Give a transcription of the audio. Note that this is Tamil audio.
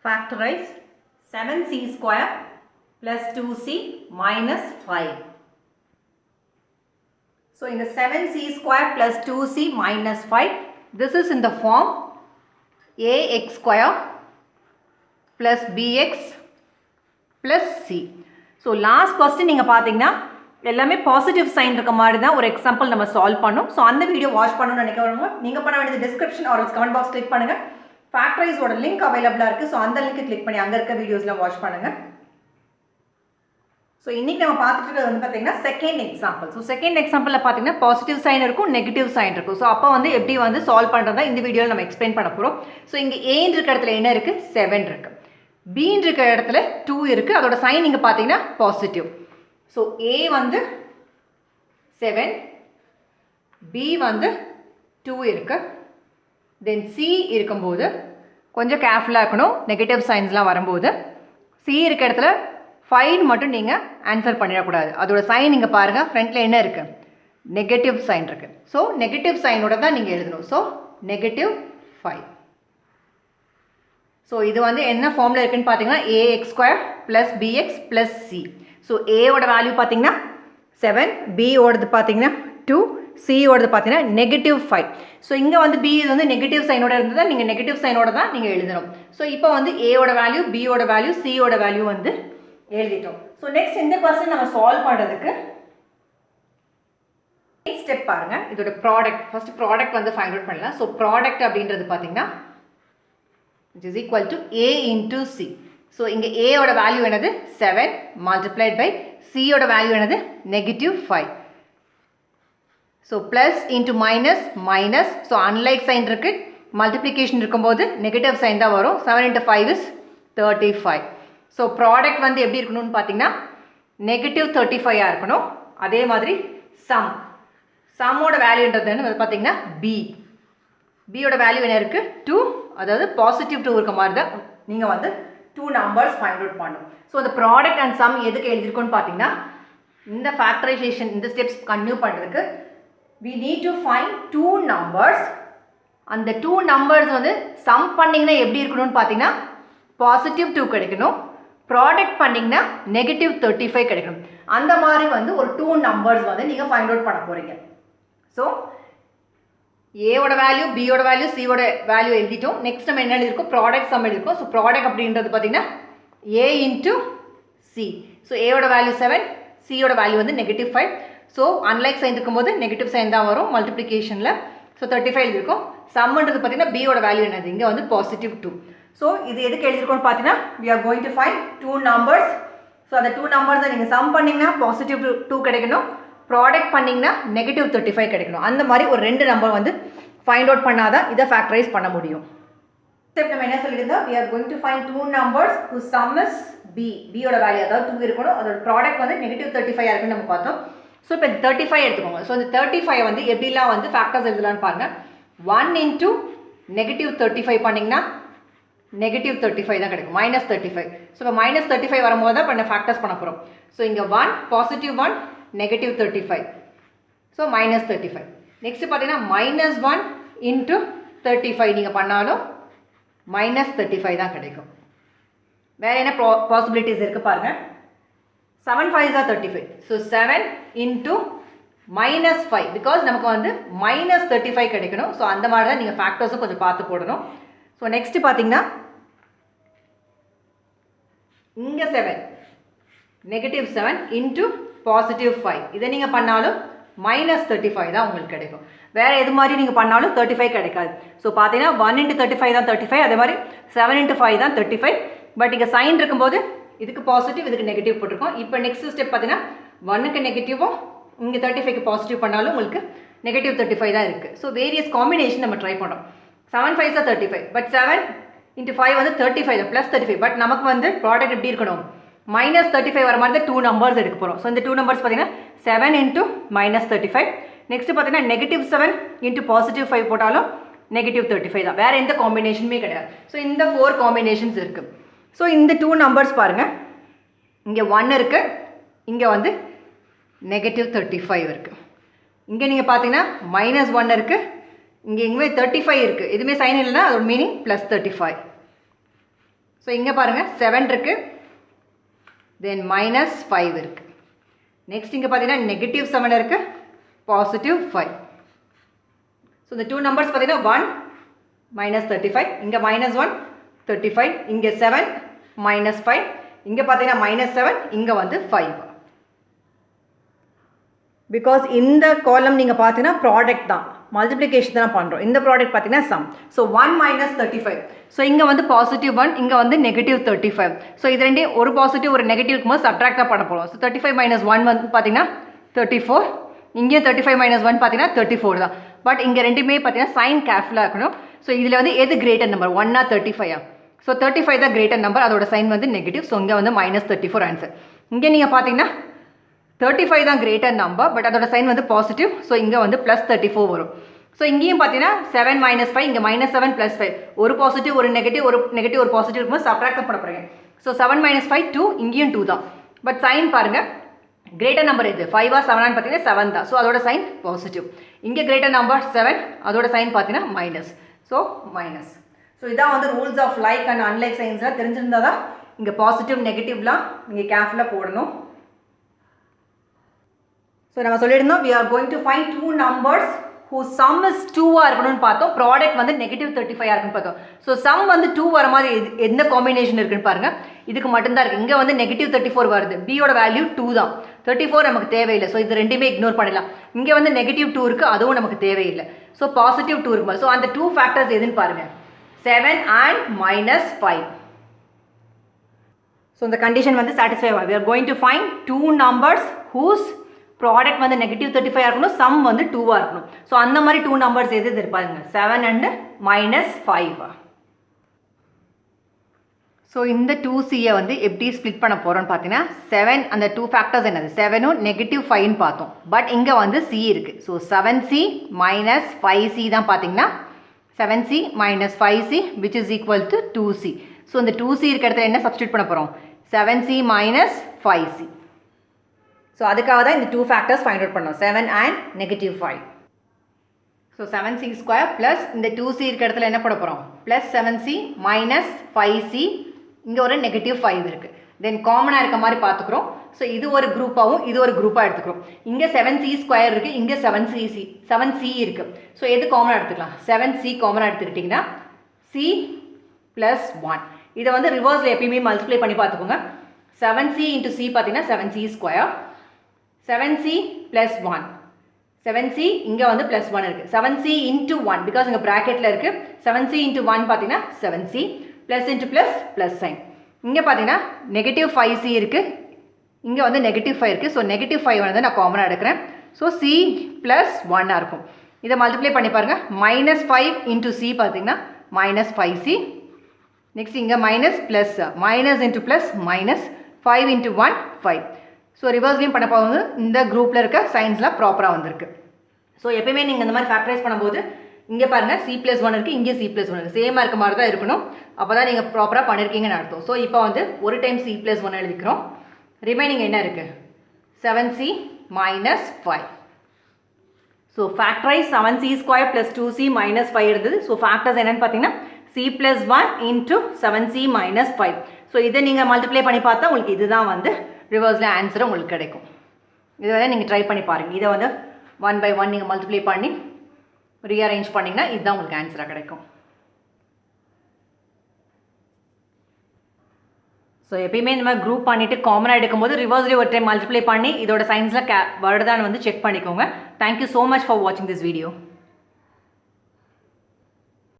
Factorize 7c square plus 2c minus 5. So in the 7c square plus 2c minus 5, this is in the form ax square plus bx plus c. So last question நீங்க பாத்தீங்கன்னா எல்லாமே பாசிட்டிவ் சைன் இருக்க மாதிரி தான் ஒரு எக்ஸாம்பிள் நம்ம சால்வ் பண்ணோம். ஸோ அந்த வீடியோ வாட்ச் பண்ணணும்னு நினைக்கிறவங்க நீங்கள் பண்ண வேண்டியது description R comment box click பண்ணுங்கள். ஃபேக்டரைஸோட லிங்க் அவைலபிளாக இருக்குது. ஸோ அந்த லிங்க் கிளிக் பண்ணி அங்கே இருக்க வீடியோஸ்லாம் வாட்ச் பண்ணுங்கள். ஸோ இன்றைக்கி நம்ம பார்த்துட்டு இருக்கிறது வந்து பார்த்தீங்கன்னா செகண்ட் எக்ஸாம்பிள். ஸோ செகண்ட் எக்ஸாம்பிளில் பார்த்தீங்கன்னா பாசிட்டிவ் சைன் இருக்கும், நெகட்டிவ் சைன் இருக்கும். ஸோ அப்போ வந்து எப்படி வந்து சால்வ் பண்ணுறதா இந்த வீடியோவில் நம்ம எக்ஸ்பிளைன் பண்ண போகிறோம். ஸோ இங்கே ஏன்னு இருக்கிற இடத்துல என்ன இருக்குது, 7 இருக்குது. பின்னு இருக்கிற இடத்துல 2 இருக்குது. அதோட சைன் நீங்கள் பார்த்தீங்கன்னா பாசிட்டிவ். ஸோ ஏ வந்து 7, பி வந்து 2 இருக்குது. தென் சி இருக்கும்போது கொஞ்சம் கேர்ஃபுல்லாக இருக்கணும், நெகட்டிவ் சைன்ஸ்லாம் வரும்போது. சி இருக்க இடத்துல 5 மட்டும் நீங்கள் ஆன்சர் பண்ணிடக்கூடாது. அதோட சைன் நீங்கள் பாருங்கள், ஃப்ரண்ட்டில் என்ன இருக்குது, நெகட்டிவ் சைன் இருக்குது. ஸோ நெகட்டிவ் சைனோட தான் நீங்கள் எழுதணும். ஸோ -5. ஸோ இது வந்து என்ன ஃபார்மில் இருக்குதுன்னு பார்த்தீங்கன்னா ax square plus bx plus c. So ஏவோட வேல்யூ பார்த்தீங்கன்னா 7, பியோடது பார்த்தீங்கன்னா 2, சியோடது பார்த்தீங்கன்னா -5. ஸோ இங்கே வந்து பி இது வந்து நெகட்டிவ் சைனோட இருந்தது, நீங்கள் நெகட்டிவ் சைனோட தான் நீங்கள் எழுதணும். ஸோ இப்போ வந்து ஏவோட வேல்யூ, பியோட வேல்யூ, சியோட வேல்யூ வந்து எழுதிட்டோம். ஸோ நெக்ஸ்ட் இந்த கொஸ்டின் நம்ம சால்வ் பண்ணுறதுக்கு ஸ்டெப் பாருங்கள். இதோட ப்ராடக்ட் ஃபர்ஸ்ட் ப்ராடக்ட் வந்து ஃபைண்ட் அவுட் பண்ணலாம். ஸோ ப்ராடக்ட் அப்படின்றது பார்த்தீங்கன்னா which is equal to a into c. So இங்கே ஏயோட வேல்யூ என்னது 7 multiplied by சியோட வேல்யூ என்னது -5. So plus into minus minus. So unlike sign இருக்குது, மல்டிப்ளிகேஷன் இருக்கும்போது நெகட்டிவ் சைன் தான் வரும். 7 × 5 is 35. ஸோ ப்ராடக்ட் வந்து எப்படி இருக்கணும்னு பார்த்தீங்கன்னா -35 இருக்கணும். அதே மாதிரி சம்மோட வேல்யூன்றது வந்து பார்த்தீங்கன்னா பியோட வேல்யூ என்ன இருக்குது 2, அதாவது பாசிட்டிவ் 2 இருக்க மாதிரி தான் நீங்கள் வந்து 2 நம்பர்ஸ் ஃபைண்ட் அவுட் பண்ணணும். ஸோ இந்த ப்ராடக்ட் அண்ட் சம் எதுக்கு எழுதிருக்கோன்னு பார்த்தீங்கன்னா இந்த ஃபேக்டரைசேஷன் இந்த ஸ்டெப்ஸ் கன்டினியூ பண்ணுறதுக்கு we need to find 2 numbers. அந்த 2 numbers வந்து சம் பண்ணிங்கன்னா எப்படி இருக்கணும்னு பார்த்தீங்கன்னா பாசிட்டிவ் 2 கிடைக்கணும், ப்ராடக்ட் பண்ணிங்கன்னா -35 கிடைக்கணும். அந்த மாதிரி வந்து ஒரு 2 numbers வந்து நீங்கள் ஃபைண்ட் அவுட் பண்ண போகிறீங்க. ஸோ ஏவோட வேல்யூ, பியோட வேல்யூ, சியோட வேல்யூ எழுதிட்டோம். நெக்ஸ்ட் நம்ம என்ன எழுதிருக்கோம், ப்ராடக்ட் சம் எழுதிருக்கோம். ஸோ ப்ராடக்ட் அப்படின்றது பார்த்தீங்கன்னா ஏ இன்ட்டு சி. ஸோ ஏவோட வேல்யூ 7, சியோட வேல்யூ வந்து -5. ஸோ அன்லைக் சைன் இருக்கும்போது நெகட்டிவ் சைன் தான் வரும் மல்டிப்ளிகேஷனில். ஸோ 35 எழுதிருக்கோம். சம்ன்றது பார்த்தீங்கன்னா பியோட வேல்யூ என்னது, இங்கே வந்து +2. ஸோ இது எதுக்கு எழுதிருக்கோம்னு பார்த்தீங்கன்னா we are going to find 2 numbers. So அந்த 2 நம்பர்ஸை நீங்கள் சம் பண்ணிங்கன்னா +2 கிடைக்கணும், ப்ராடக்ட் பண்ணிங்கன்னா -35 கிடைக்கணும். அந்த மாதிரி ஒரு 2 நம்பர் வந்து ஃபைண்ட் அவுட் பண்ணாதான் இதை ஃபேக்டரைஸ் பண்ண முடியும். ஸ்டெப் நம்ம என்ன சொல்லியிருந்தோம், we are going to find 2 numbers whose sum is b. பியோட வேல்யூ அதாவது 2 இருக்கணும், அதோட ப்ராடக்ட் வந்து -35 இருக்குன்னு நம்ம பார்த்தோம். ஸோ இப்போ 35 எடுத்துக்கோங்க. ஸோ இந்த 35 வந்து எப்படிலாம் வந்து ஃபேக்டர்ஸ் எழுதலான்னு பாருங்கள். 1 × -35 பண்ணிங்கன்னா -35 தான் கிடைக்கும், -35. ஸோ இப்போ -35 வரும்போது தான் இப்போ ஃபேக்டர்ஸ் பண்ண போகிறோம். ஸோ இங்கே 1 +1 -35. ஸோ -35. நெக்ஸ்ட் பார்த்தீங்கன்னா -1 × 35 நீங்கள் பண்ணாலும் -35 தான் கிடைக்கும். வேறு என்ன பாசிபிலிட்டிஸ் இருக்குது பாருங்கள். 7 5s are 35. ஸோ 7 × -5 பிகாஸ் நமக்கு வந்து -35 கிடைக்கணும். ஸோ அந்த மாதிரி தான் நீங்கள் ஃபேக்டர்ஸும் கொஞ்சம் பார்த்து போடணும். ஸோ நெக்ஸ்ட் பார்த்தீங்கன்னா இங்கே 7 -7 × +5 இதை நீங்கள் பண்ணாலும் -35 தான் உங்களுக்கு கிடைக்கும். வேறு எது மாதிரி நீங்கள் பண்ணாலும் 35 கிடைக்காது. ஸோ பார்த்தீங்கன்னா 1 × 35 தான் 35, அதே மாதிரி 7 × 5 தான் 35. பட் இங்கே சைன் இருக்கும்போது இதுக்கு பாசிட்டிவ், இதுக்கு நெகட்டிவ் போட்டிருக்கோம். இப்போ நெக்ஸ்ட் ஸ்டெப் பார்த்தீங்கன்னா 1க்கு நெகட்டிவும் இங்கே 35க்கு பாசிட்டிவ் பண்ணாலும் உங்களுக்கு -35 தான் இருக்குது. ஸோ வேரியஸ் காம்பினேஷன் நம்ம ட்ரை பண்ணுறோம். 7 5s are 35, பட் 7 × 5 வந்து 35 +35. பட் நமக்கு வந்து ப்ராடக்ட் எப்படி இருக்கணும், -35 வர மாதிரி தான் 2 நம்பர்ஸ் எடுக்க போகிறோம். ஸோ இந்த 2 நம்பர்ஸ் பார்த்தீங்கன்னா 7 × -35. நெக்ஸ்ட் பார்த்தீங்கன்னா -7 × +5 போட்டாலும் -35 தான். வேறு எந்த காம்பினேஷனுமே கிடையாது. ஸோ இந்த 4 காம்பினேஷன்ஸ் இருக்குது. ஸோ இந்த 2 நம்பர்ஸ் பாருங்கள், இங்கே 1 இருக்குது, இங்கே வந்து -35 இருக்குது. இங்கே நீங்கள் பார்த்தீங்கன்னா -1 இருக்குது, இங்கே எங்கேயுமே 35 இருக்குது. எதுவுமே சைன் இல்லைன்னா அதோட மீனிங் +35. ஸோ இங்கே பாருங்கள் 7 இருக்குது, தென் -5 இருக்குது. நெக்ஸ்ட் இங்கே பார்த்தீங்கன்னா -7 இருக்குது, +5. ஸோ இந்த 2 நம்பர்ஸ் பார்த்தீங்கன்னா 1 -35, இங்கே -1 35, இங்கே 7 -5, இங்கே பார்த்தீங்கன்னா -7, இங்கே வந்து 5. பிகாஸ் இந்த காலம் நீங்கள் பார்த்தீங்கன்னா ப்ராடக்ட் தான், மல்டிப்ளிகேஷன் தான் பண்ணுறோம். இந்த ப்ராடக்ட் பார்த்தீங்கன்னா சம். ஸோ 1 - 35. ஸோ இங்கே வந்து +1, இங்கே வந்து -35. ஸோ இது ரெண்டே ஒரு பாசிட்டிவ் ஒரு நெகட்டிவ் இருக்கும்போது சப்ட்ராக்ட் தான் பண்ண போகிறோம். ஸோ 35 - 1 வந்து பார்த்தீங்கன்னா 34, இங்கேயும் 35 - 1 பார்த்தீங்கன்னா 34 தான். பட் இங்கே ரெண்டுமே பார்த்தீங்கன்னா சைன் கேர்ஃபுல்லாக இருக்கணும். ஸோ இதில் வந்து எது கிரேட்டர் நம்பர், 1 - 35? ஸோ 35 தான் கிரேட்டர் நம்பர், அதோட சைன் வந்து நெகட்டிவ். ஸோ இங்கே வந்து -34 ஆன்சர். இங்கே நீங்கள் பார்த்தீங்கன்னா 35 தான் கிரேட்டர் நம்பர், பட் அதோட சைன் வந்து பாசிட்டிவ். ஸோ இங்கே வந்து +34 வரும். ஸோ இங்கேயும் பார்த்தீங்கன்னா 7 - 5, இங்கே -7 +5, ஒரு பாசிட்டிவ் ஒரு நெகட்டிவ் ஒரு பாசிட்டிவ் இருக்கும்போது சப்ட்ராக்ட் பண்ண போகிறீங்க. ஸோ 7 - 5 2, இங்கேயும் 2 தான். பட் சைன் பாருங்கள், கிரேட்டர் நம்பர் எது, 5 - 7 பார்த்தீங்கன்னா 7 தான். ஸோ அதோட சைன் பாசிட்டிவ். இங்கே கிரேட்டர் நம்பர் 7, அதோட சைன் பார்த்தீங்கன்னா மைனஸ். So minus. ஸோ இதான் வந்து rules of like and unlike சைன்ஸ்லாம் தெரிஞ்சிருந்தா தான் இங்கே பாசிட்டிவ் நெகட்டிவ்லாம் நீங்கள் கேர்ஃபுல்லாக போடணும். ஸோ நம்ம சொல்லியிருந்தோம் we are going to find two numbers whose sum is 2 இருக்கணும்னு பார்த்தோம். ப்ராடக்ட் வந்து -35 இருக்குன்னு பார்த்தோம். ஸோ சம் வந்து 2 வர மாதிரி எந்த காம்பினேஷன் இருக்குன்னு பாருங்கள். இதுக்கு மட்டும்தான் இருக்குது. இங்கே வந்து -34 வருது, பியோட வேல்யூ 2 தான், 34 நமக்கு தேவையில்லை. ஸோ இது ரெண்டுமே இக்னோர் பண்ணலாம். இங்கே வந்து -2 இருக்குது, அதுவும் நமக்கு தேவையில்லை. ஸோ +2 இருக்குமா. ஸோ அந்த 2 ஃபேக்டர்ஸ் எதுன்னு பாருங்கள், 7 and -5. ஸோ இந்த கண்டிஷன் வந்து சாட்டிஸ்ஃபை ஆகும். we are going to find two numbers whose product வந்து -35 இருக்கணும், சம் வந்து 2 இருக்கணும். ஸோ அந்த மாதிரி 2 நம்பர்ஸ் எது இருப்பாருங்க, 7 and -5. ஸோ இந்த 2Cயை வந்து எப்படி ஸ்ப்ளிட் பண்ண போகிறோன்னு பார்த்தீங்கன்னா 7 அந்த 2 ஃபேக்டர்ஸ் என்னது, 7ம் -5ன்னு பார்த்தோம். பட் இங்கே வந்து C இருக்குது. ஸோ 7C - 5C தான் பார்த்தீங்கன்னா 7C - 5C which is equal to 2C. So இந்த 2C இருக்க இடத்துல என்ன சப்ஸ்டியூட் பண்ண போகிறோம், 7C - 5C. ஸோ அதுக்காக தான் இந்த 2 ஃபேக்டர்ஸ் ஃபைண்ட் அவுட் பண்ணோம், 7 and -5. ஸோ 7C² ப்ளஸ் இந்த 2C இருக்க இடத்துல என்ன பண்ண போகிறோம், +7C - 5C, இங்கே ஒரு -5 இருக்குது. தென் காமனாக இருக்க மாதிரி பார்த்துக்குறோம். ஸோ இது ஒரு குரூப்பாகவும் இது ஒரு குரூப்பாக எடுத்துக்கிறோம். இங்கே 7C² இருக்குது, இங்கே 7C இருக்குது. ஸோ எது காமனாக எடுத்துக்கலாம், 7C காமனாக எடுத்துக்கிட்டிங்கன்னா C + 1. இதை வந்து ரிவர்ஸில் எப்பயுமே மல்டிப்ளை பண்ணி பார்த்துக்கோங்க. 7C × C பார்த்தீங்கன்னா 7C², 7C + 1, 7C இங்கே வந்து +1 இருக்குது, 7C × 1 பிகாஸ் இங்கே ப்ராக்கெட்டில் இருக்குது. 7C × 1 பார்த்தீங்கன்னா 7C, plus into plus sine. இங்கே பார்த்தீங்கன்னா -5C இருக்குது, இங்கே வந்து -5 இருக்குது. ஸோ -5 வந்து நான் காமனாக எடுக்கிறேன். ஸோ C + 1 இருக்கும். இதை மல்டிப்ளை பண்ணி பாருங்கள், -5 × C பார்த்தீங்கன்னா -5C. நெக்ஸ்ட் இங்கே minus plus, minus into plus minus, 5 × 1 5. So ரிவர்ஸ்லையும் பண்ண போகும்போது இந்த குரூப்பில் இருக்க சைன்ஸ்லாம் ப்ராப்பராக வந்திருக்கு. ஸோ எப்பயுமே நீங்கள் இந்த மாதிரி ஃபேக்டரைஸ் பண்ணும்போது இங்கே பாருங்கள் C + 1 இருக்குது, இங்கே C + 1 இருக்குது, சேமாக இருக்க மாதிரி தான் இருக்கணும். அப்போ தான் நீங்கள் ப்ராப்பராக பண்ணியிருக்கீங்கன்னு அர்த்தம். ஸோ இப்போ வந்து ஒரு டைம் C + 1 எழுதிக்கிறோம். ரிமைனிங் என்ன இருக்குது, 7C - 5. So factorise 7C² + 2C - 5 இருந்தது. ஸோ ஃபேக்டர்ஸ் என்னென்னு பார்த்தீங்கன்னா C + 1 × 7C - 5. ஸோ இதை நீங்கள் மல்டிப்ளை பண்ணி பார்த்தா உங்களுக்கு இதுதான் வந்து ரிவர்ஸில் ஆன்சர் உங்களுக்கு கிடைக்கும். இதை வந்து நீங்கள் ட்ரை பண்ணி பாருங்கள். இதை வந்து 1 by 1 நீங்கள் மல்டிப்ளை பண்ணி ரீஅரேஞ்ச் பண்ணிங்கன்னா இதுதான் உங்களுக்கு ஆன்சராக கிடைக்கும். ஸோ எப்பயுமே இந்த மாதிரி குரூப் பண்ணிவிட்டு காமனாக எடுக்கும்போது ரிவர்ஸ்லேயே ஒரு டைம் மல்டிப்ளை பண்ணி இதோட சைன்ஸில் வருதான்னு வந்து செக் பண்ணிக்கோங்க. தேங்க்யூ ஸோ மச் ஃபார் வாட்சிங் திஸ் வீடியோ.